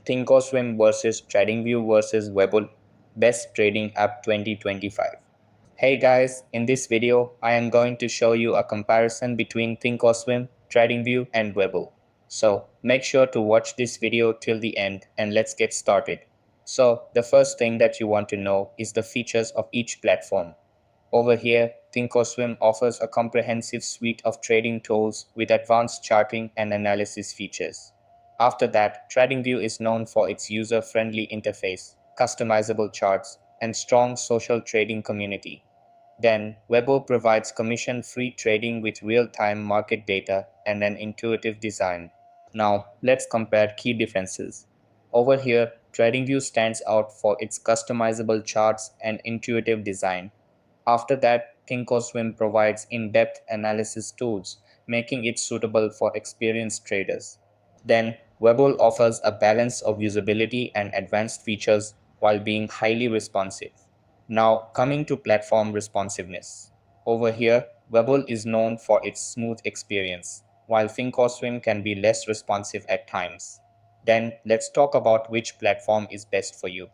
Thinkorswim versus Tradingview versus Webull Best Trading App 2025. Hey guys, in this video, I am going to show you a comparison between Thinkorswim, Tradingview and Webull. So make sure to watch this video till the end and let's get started. So the first thing that you want to know is the features of each platform. Over here, Thinkorswim offers a comprehensive suite of trading tools with advanced charting and analysis features. After that, TradingView is known for its user-friendly interface, customizable charts, and strong social trading community. Then, Webull provides commission-free trading with real-time market data and an intuitive design. Now, let's compare key differences. Over here, TradingView stands out for its customizable charts and intuitive design. After that, Thinkorswim provides in-depth analysis tools, making it suitable for experienced traders. Then, Webull offers a balance of usability and advanced features while being highly responsive. Now, coming to platform responsiveness. Over here, Webull is known for its smooth experience, while Thinkorswim can be less responsive at times. Then, let's talk about which platform is best for you.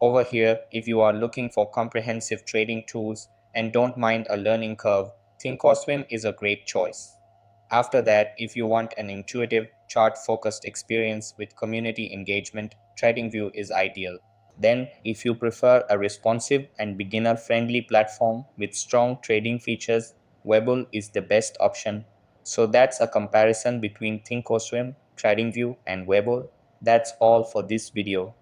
Over here, if you are looking for comprehensive trading tools and don't mind a learning curve, Thinkorswim is a great choice. After that, if you want an intuitive, chart-focused experience with community engagement, TradingView is ideal. Then, if you prefer a responsive and beginner-friendly platform with strong trading features, Webull is the best option. So that's a comparison between Thinkorswim, TradingView, and Webull. That's all for this video.